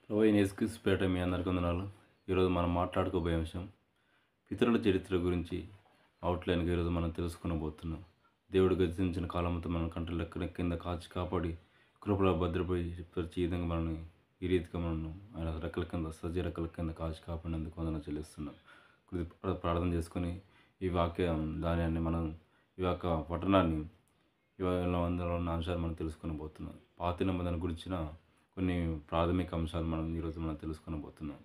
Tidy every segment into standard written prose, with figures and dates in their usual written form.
ప్రభు అయిన యేసుక్రీస్తు పేరిట మీ అందరికీ వందనాలు. ఈరోజు మనం మాట్లాడుకోబోయే అంశం పితరుల చరిత్ర గురించి అవుట్లైన్గా ఈరోజు మనం తెలుసుకొనబోతున్నాం. దేవుడు గతించిన కాలంతో మన కంటి లెక్కల కింద కాచి కాపాడి కృపలో భద్రపరిచి ఈ విధంగా మనల్ని ఈ రీతిగా మనం ఆయన రెక్కల కింద సజీవ రెక్కల కింద కాచి కాపాడినందుకు వందన చెల్లిస్తున్నాం. ప్రార్థన చేసుకొని ఈ వాక్యం ధాన్యాన్ని మనం ఈ యొక్క పట్టణాన్ని ఇవాళ అందులో ఉన్న అంశాలు మనం తెలుసుకొనబోతున్నాం. పాత నిబంధన గురించిన కొన్ని ప్రాథమిక అంశాలు ఈరోజు మనం తెలుసుకొనబోతున్నాం.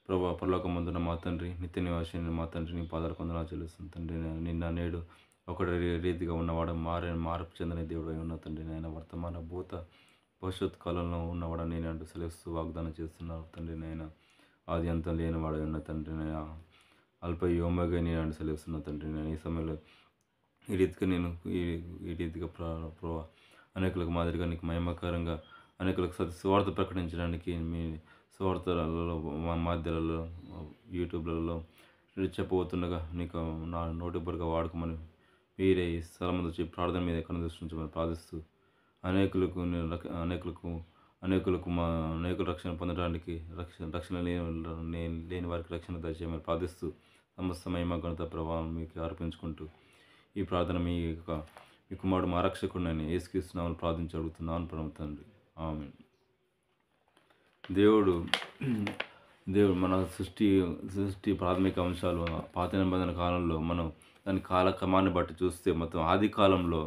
ప్రభు పరలోకమందున్న మా తండ్రి, నిత్య నివాసిని మా తండ్రి, నీ పాదాలకు వందనాలు చెల్లిస్తున్నాను తండ్రి. నిన్న నేడు ఒకటి రీతిగా ఉన్నవాడు మార్పు చెందని దేవుడు అయి ఉన్న తండ్రి. నేను వర్తమాన భూత భవిష్యత్ కాలంలో ఉన్నవాడు నేను అంటూ సెలవుస్తూ వాగ్దానం చేస్తున్నాను తండ్రి. నేను ఆది అంతం లేనివాడు ఉన్న తండ్రి. నేను అల్ప యోమగా నేను అంటూ సెలవుస్తున్నా తండ్రి. నేను ఈ సమయంలో ఈ రీతిగా నేను ఈ రీతిగా అనేకులకు మాదిరిగా నీకు మహిమకరంగా అనేకులకు సువార్త ప్రకటించడానికి మీ సువార్తలలో మాధ్యాలలో యూట్యూబ్లలో చెప్పబోతుండగా నీకు నా నోటిబడిగా వాడుకోమని మీరే ఈ స్థలం వచ్చి ప్రార్థన మీద ఎక్కడ దృష్టించమని ప్రార్థిస్తూ అనేకులకు అనేకులు రక్షణ పొందడానికి రక్షణ లేని వారికి రక్షణ దయచేయమని ప్రార్థిస్తూ సమస్త మహిమ ఘనత ప్రభావం మీకు అర్పించుకుంటూ ఈ ప్రార్థన మీ కుమారుడు మా రక్షకుడిని యేసుక్రీస్తు నామములో ప్రార్థించి అడుగుతున్నాను పరమ తండ్రి. ఆమేన్. దేవుడు మన సృష్టి ప్రాథమిక అంశాలు పాత నిబంధన కాలంలో మనం దాని కాలక్రమాన్ని బట్టి చూస్తే మొత్తం ఆది కాలంలో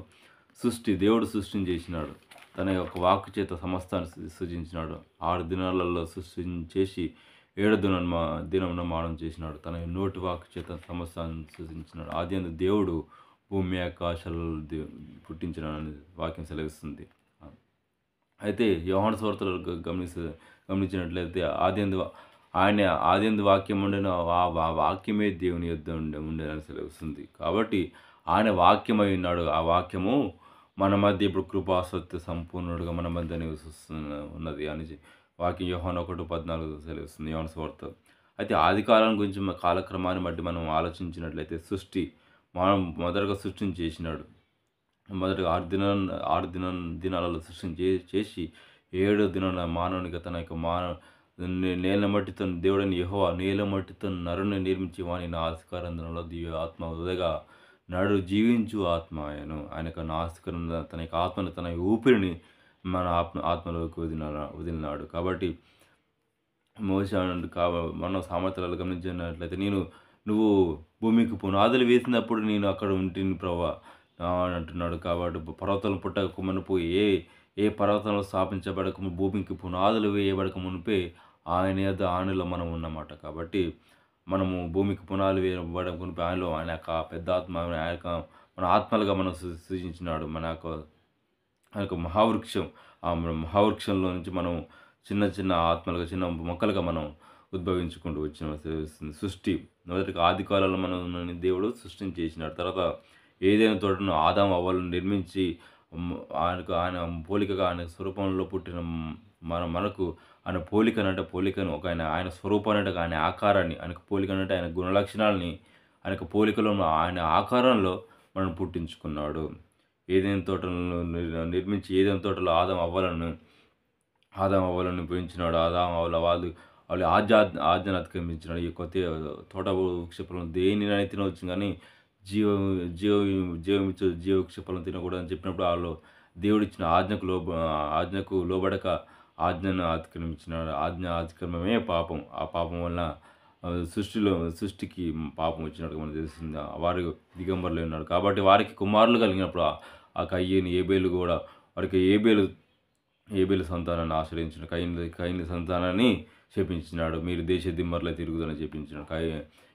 దేవుడు సృష్టించేసినాడు. తన యొక్క వాక్కు చేత సమస్తాన్ని సృజించినాడు. 6 దినాలలో సృష్టించేసి 7వ దినమున మానం చేసినాడు. తన నోటి వాక్కు చేత సమస్తాన్ని సృజించినాడు. ఆది అందు దేవుడు భూమి ఆకాశాలు పుట్టించినాడని వాక్యం సెలవిస్తుంది. అయితే యోహాను సువార్తలో గమనించినట్లయితే ఆది అందు వాక్యం ఉండేను, ఆ వాక్యమే దేవుని యొద్ద ఉండేదని సెలవిస్తుంది. కాబట్టి ఆయన వాక్యమై ఉన్నాడు. ఆ వాక్యము మన మధ్య ఇప్పుడు కృపా సత్య సంపూర్ణుడుగా మన మధ్య ఉన్నది అని వాక్యం యోహాను 1:14 సెలవిస్తుంది యోహాను సువార్త. అయితే ఆది కాలం గురించి కాలక్రమాన్ని బట్టి మనం ఆలోచించినట్లయితే మనం మొదటగా సృష్టించేసినాడు. మొదటగా 6 దినాలలో చేసి 7వ దినాన మానవునిగా తన యొక్క నేల మట్టితో దేవుడని యెహోవా నేల మట్టితో నరుని నిర్మించి వాని నా ఆస్కారంలో దివ్య ఆత్మ ఉదగా నడు జీవించు ఆత్మ ఆయన యొక్క ఆస్కారం తన యొక్క ఆత్మను తన ఊపిరిని మన ఆత్మలోకి వదిలినాడు. కాబట్టి మన సామర్థ్యాలు గమనించినట్లయితే నువ్వు భూమికి పునాదులు వేసినప్పుడు నేను అక్కడ ఉంటుంది ప్రభా అని అంటున్నాడు. కాబట్టి పర్వతాలు పుట్టక మునుపు ఏ పర్వతంలో స్థాపించబడక భూమికి పునాదులు వేయబడక మునిపే ఆయన యొక్క ఆనలో మనం ఉన్నమాట. కాబట్టి మనము భూమికి పునాదులు వేయబడక మునిపే ఆయన యొక్క పెద్ద ఆత్మ మన ఆత్మలుగా మనం సృజించినాడు. మన యొక్క మహావృక్షం, ఆ మహావృక్షంలో నుంచి మనం చిన్న ఆత్మలుగా చిన్న మొక్కలుగా మనం ఉద్భవించుకుంటూ వచ్చిన సృష్టి. మొదటిగా ఆది కాలంలో మనం దేవుడు సృష్టించేసినాడు. తర్వాత ఏదైనా తోటను ఆదాము అవ్వలను నిర్మించి ఆయన పోలికగా ఆయన స్వరూపంలో పుట్టిన మనకు ఆయన పోలికను ఒక ఆయన స్వరూపాన్ని ఆయన ఆకారాన్ని ఆయనకు పోలికనంటే ఆయన గుణలక్షణాలని ఆయనకు పోలికలో ఆయన ఆకారంలో మనం పుట్టించుకున్నాడు. ఏదైనా తోటలను నిర్మించి ఏదైనా తోటలో ఆదాము అవ్వలను పెంచినాడు. ఆదాము అవ్వల వాళ్ళు ఆజ్ఞను అతిక్రమించినాడు. ఈ కొత్త తోట వృక్ష ఫలం దేనినైనా తినవచ్చు, కానీ జీవ వృక్ష ఫలం తినకూడదని చెప్పినప్పుడు వాళ్ళు దేవుడిచ్చిన ఆజ్ఞకు లోబడక ఆజ్ఞను అతిక్రమించినాడు. ఆజ్ఞ అతిక్రమమే పాపం. ఆ పాపం వలన సృష్టికి పాపం వచ్చినట్టు మనకు తెలిసింది. వారు దిగంబరులు ఉన్నాడు. కాబట్టి వారికి కుమారులు కలిగినప్పుడు ఆ కయ్యని ఏబేలు కూడా వారికి ఏబేలు సంతానాన్ని ఆశ్రయించిన కయ్యని సంతానాన్ని చెప్పించినాడు. మీరు దేశ దిమ్మర్లో తిరుగుదని చెప్పించినాడు.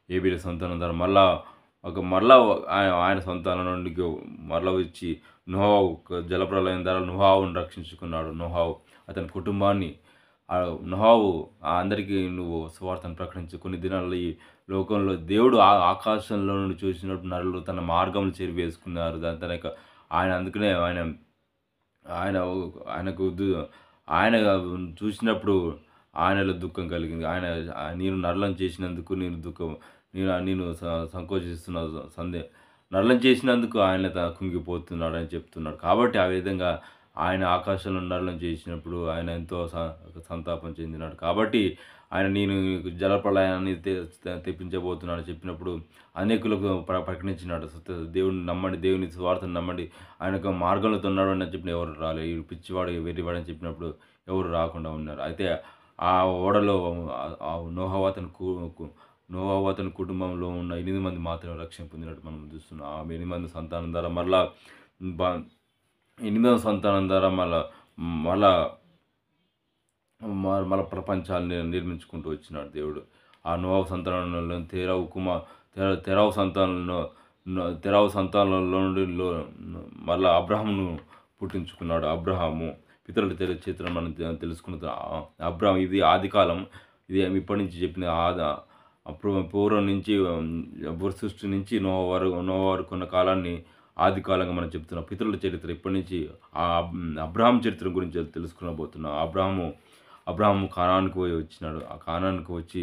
ఏబేలు సంతానం ద్వారా మరలా ఆయన సంతానం నుండి మరలా వచ్చి నోహావు జలప్రలయం ద్వారా నోహావును రక్షించుకున్నాడు. నోహావు అతని కుటుంబాన్ని నోహావు అందరికీ నువ్వు సువార్తను ప్రకటించు. కొన్ని దినాల్లో ఈ లోకంలో దేవుడు ఆకాశంలో నుండి చూసినప్పుడు నరులు తన మార్గంలో చేరివేసుకున్నారు. ఆయన అందుకనే ఆయన చూసినప్పుడు ఆయనలో దుఃఖం కలిగింది. నేను నరులను చేసినందుకు నేను సంకోచిస్తున్న నరులను చేసినందుకు ఆయన కుంగిపోతున్నాడు అని చెప్తున్నాడు. కాబట్టి ఆ విధంగా ఆయన ఆకాశంలో నరులను చేసినప్పుడు ఆయన ఎంతో సంతాపం చెందినాడు. కాబట్టి ఆయన నేను జలప్రళయాన్ని తెప్పించబోతున్నాను చెప్పినప్పుడు అనేకులకు ప్రకటించినాడు. దేవుని నమ్మండి, దేవుని సువార్తను నమ్మండి, ఆయన యొక్క మార్గంలో ఉన్నాడు అని చెప్పిన ఎవరు రాలేదు. ఈ పిచ్చివాడు వెర్రివాడు అని చెప్పినప్పుడు ఎవరు రాకుండా ఉన్నారు. అయితే ఆ ఓడలో నోవహు అతని కుటుంబంలో ఉన్న 8 మంది మాత్రమే రక్షణ పొందినట్టు మనం చూస్తున్నాం. ఆ 8 మంది సంతానం ద్వారా మరలా బ 8వ సంతానం ద్వారా మళ్ళా మళ్ళా ప్రపంచాన్ని నిర్మించుకుంటూ వచ్చినాడు దేవుడు. ఆ నోవహు సంతానంలో తెరావు సంతానంలో నుండి మళ్ళా అబ్రహామును పుట్టించుకున్నాడు. అబ్రహాము పితరుల చరిత్ర మనం తెలుసుకున్న అబ్రహాం ఇది ఆదికాలం. ఇది ఇప్పటి నుంచి చెప్పిన పూర్వం నుంచి సృష్టి నుంచి నోవహు వరకు ఉన్న కాలాన్ని ఆది కాలంగా మనం చెప్తున్నాం. పితరుల చరిత్ర ఇప్పటి నుంచి అబ్రహాం చరిత్ర గురించి తెలుసుకునబోతున్నాం. అబ్రహాము కానానుకు వచ్చినాడు. ఆ కానానుకు వచ్చి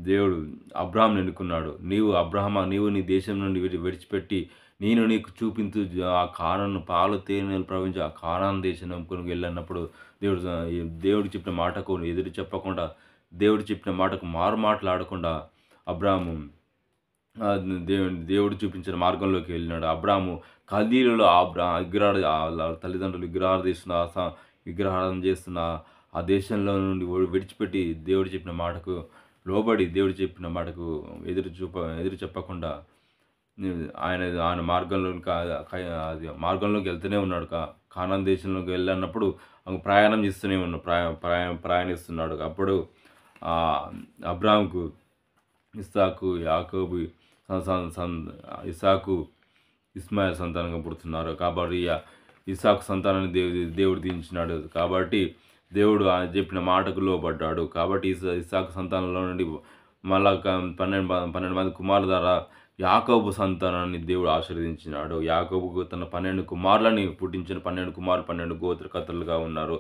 దేవుడు అబ్రహాంని ఎన్నుకున్నాడు. నీవు నీ దేశం నుండి విడిచిపెట్టి నేను నీకు చూపించు ఆ కానాను పాలు తేనెలు ప్రవహించి ఆ కానాను దేశం వెళ్ళినప్పుడు దేవుడు చెప్పిన మాటకు ఎదురు చెప్పకుండా, దేవుడు చెప్పిన మాటకు మారు మాట్లాడకుండా అబ్రహాము దేవుడు చూపించిన మార్గంలోకి వెళ్ళినాడు. అబ్రాము కల్దీయులలో తల్లిదండ్రులు విగ్రహారాధన చేస్తున్న ఆ దేశంలో నుండి విడిచిపెట్టి దేవుడు చెప్పిన మాటకు లోబడి, దేవుడు చెప్పిన మాటకు ఎదురు చెప్పకుండా ఆయన మార్గంలోకి వెళ్తూనే ఉన్నాడు. కానాన్ దేశంలోకి వెళ్ళినప్పుడు ప్రయాణం చేస్తూనే ఉన్నాడు. ప్రయాణిస్తున్నాడు. అప్పుడు అబ్రాముకు ఇస్సాకు, యాకోబు, ఇస్సాకు, ఇస్మాయిల్ సంతానంగా పుడుతున్నారు. కాబట్టి ఇస్సాకు సంతానాన్ని దేవుడు దీవించినాడు. కాబట్టి దేవుడు చెప్పిన మాటకు లోబడ్డాడు. కాబట్టి ఇస్సాకు సంతానంలో నుండి మళ్ళా 12 మంది కుమారుల ద్వారా యాకోబు సంతానాన్ని దేవుడు ఆశీర్వదించినాడు. యాకోబుకు తన 12 కుమారులని పుట్టించిన 12 కుమారులు 12 గోత్రకర్తలుగా ఉన్నారు.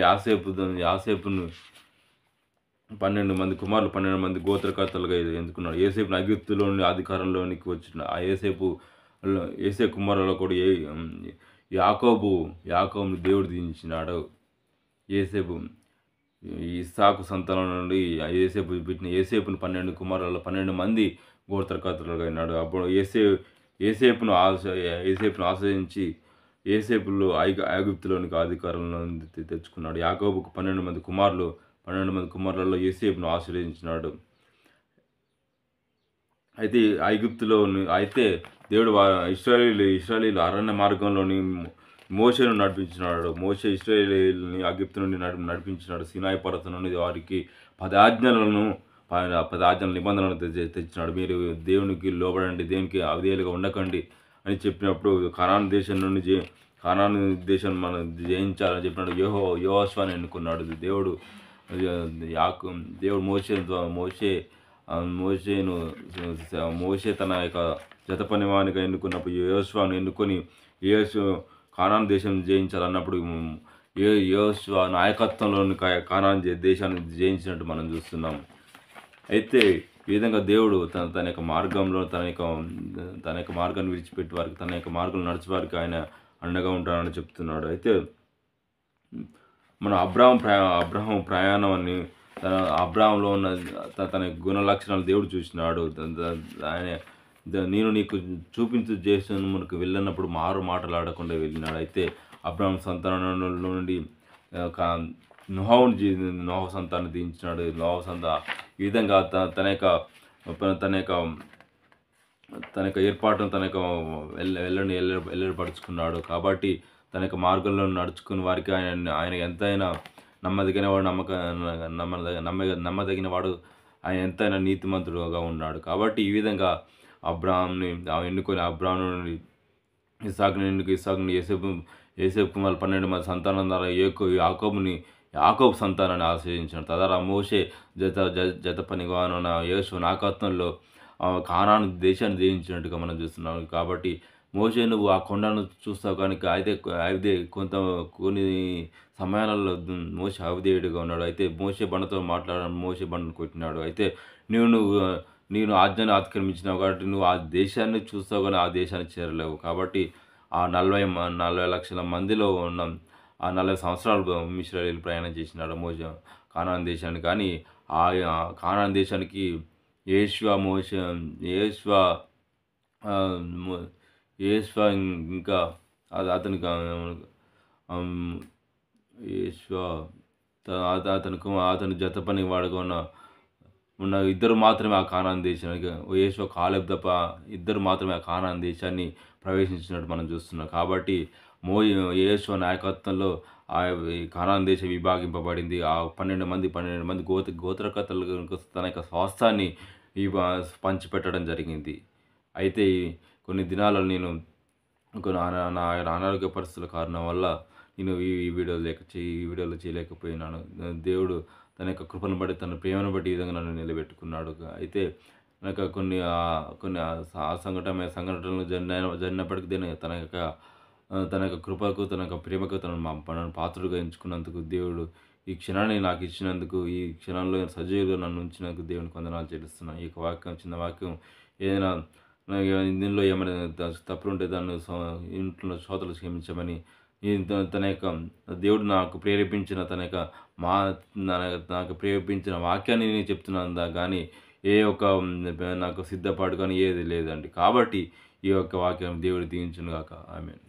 యాసేపును 12 మంది కుమారులు 12 మంది గోత్రకర్తలుగా ఎంచుకున్నాడు. యోసేపును ఐగుప్తులో నుండి అధికారంలోనికి వచ్చిన ఆ యోసేపు కుమారులలో కూడా యాకోబును దేవుడు దీవించినాడు. ఇస్సాకు సంతానం నుండి యోసేపును 12 కుమారులలో 12 మంది గోత్రకర్తలుగా అయినాడు. అప్పుడు యోసేపును ఆశ్రయించి యోసేపులో ఐగుప్తులోనికి అధికారంలో తెచ్చుకున్నాడు. యాకోబుకు 12 మంది కుమారులు 12 మంది కుమారులలో యోసేపును ఆశీర్వదించినాడు. అయితే అయితే దేవుడు ఇశ్రాయేలీయులు అరణ్య మార్గంలోని మోషేను నడిపించినాడు. మోషే ఇశ్రాయేలీయుల్ని ఐగుప్తు నుండి నడిపించినాడు. సీనాయి పర్వతం నుండి వారికి 10 ఆజ్ఞల నిబంధనలను తెచ్చినాడు. మీరు దేవునికి లోబడండి, దేవునికి అవిధేయులుగా ఉండకండి అని చెప్పినప్పుడు కానాను దేశం మనం జయించాలని చెప్పినాడు. యెహోషువను ఎన్నుకున్నాడు. దేవుడు మోషే తన యొక్క జత పనివానిగా ఎన్నుకున్నప్పుడు యెహోషువను ఎన్నుకొని కానాను దేశం జయించాలన్నప్పుడు యెహోషువ నాయకత్వంలోని కానాను దేశాన్ని జయించినట్టు మనం చూస్తున్నాం. అయితే ఈ విధంగా దేవుడు తన యొక్క మార్గంలో తన యొక్క మార్గాన్ని విడిచిపెట్టి వారికి, తన యొక్క మార్గంలో నడిచే వారికి ఆయన అండగా ఉంటానని చెప్తున్నాడు. అయితే మన అబ్రహాం ప్రయాణం అని అబ్రహాంలో ఉన్న తన గుణ లక్షణాలు దేవుడు చూసినాడు. ఆయన నేను నీకు చూపించు దేశం మనకు వెళ్ళినప్పుడు మారు మాటలాడకుండా వెళ్ళినాడు. అయితే అబ్రహాం సంతానంలో నుండి నోహు సంతానం దించినాడు. ఈ విధంగా తన యొక్క ఏర్పాటును వెల్లడిపరుచుకున్నాడు. కాబట్టి తన యొక్క మార్గంలో నడుచుకుని వారికి ఆయన ఎంతైనా నమ్మదగిన వాడు, ఆయన ఎంతైనా నీతిమంతుడుగా ఉన్నాడు. కాబట్టి ఈ విధంగా అబ్రహాంని ఎన్నుకొని అబ్రహాం నుండి ఇస్సాకుని యోసేపు కుమారులు 12 మంది సంతానం ద్వారా యాకోబు సంతానాన్ని ఆశ్రయించాడు. తద్వారా మోషే జత పనిగానున్న యోషువ నాయకత్వంలో కానాను దేశాన్ని జయించినట్టుగా మనం చూస్తున్నాం. కాబట్టి మోషే నువ్వు ఆ కొండను చూస్తావు కనుక అయితే కొన్ని సమయాలలో మోషే అవిధేయుడిగా ఉన్నాడు. అయితే మోషే బండతో మాట్లాడాడు, మోషే బండను కొట్టినాడు. అయితే నేను ఆజ్ఞను అతిక్రమించినావు కాబట్టి నువ్వు ఆ దేశాన్ని చూస్తావు కానీ ఆ దేశాన్ని చేరలేవు. కాబట్టి ఆ 40 లక్షల మందిలో ఉన్న ఆ 40 సంవత్సరాలు ఇశ్రాయేలీయులు ప్రయాణం చేసినారు కానాన్ దేశానికి. కానీ ఆ కానాన్ దేశానికి యేషువ మోషే యేషువ ఆహ్, మొ యేషువ ఇంకా అతనికి హ్మ్. యేషువ అతని జత పని వాడుగా ఉన్న ఇద్దరు మాత్రమే ఆ కానాన్ దేశానికి యేషువ, కాలేబ్ తప్ప ఇద్దరు మాత్రమే ఆ కానాన్ దేశాన్ని ప్రవేశించినట్టు మనం చూస్తున్నాం. కాబట్టి యేషువ నాయకత్వంలో ఈ కానాన్ దేశం విభాగింపబడింది. ఆ 12 మంది గోత్రకర్తలకు తన యొక్క స్వాస్థ్యాన్ని ఇవ పంచిపెట్టడం జరిగింది. అయితే కొన్ని దినాలలో నేను కొన్ని నా అనారోగ్య పరిస్థితుల కారణం వల్ల నేను ఈ వీడియోలో చేయలేకపోయినాను. దేవుడు తన యొక్క కృపను బట్టి, తన ప్రేమను బట్టి ఈ విధంగా నన్ను నిలబెట్టుకున్నాడు. అయితే నాకు కొన్ని సంఘటనలు జరిగినప్పటికీ తన యొక్క కృపకు, తన యొక్క ప్రేమకు నన్ను పాత్రుడుగా ఎంచుకున్నందుకు దేవుడు ఈ క్షణాన్ని నాకు ఇచ్చినందుకు, ఈ క్షణంలో సజీవుగా నన్ను ఉంచినందుకు దేవునికి వందనాలు చెల్లిస్తున్నాను. ఈ యొక్క చిన్న వాక్యం ఏదైనా దీనిలో ఏమైనా తప్పులుంటే దాన్ని ఇంట్లో శ్రోతలు క్షమించమని, తన యొక్క దేవుడు నాకు ప్రేరేపించిన మా నాకు ప్రేరేపించిన వాక్యాన్ని నేను చెప్తున్నాను గానీ ఏ ఒక్క నాకు సిద్ధపాటు కానీ ఏది లేదండి. కాబట్టి ఈ యొక్క వాక్యం దేవుడు దీవించును గాక. ఆమేన్.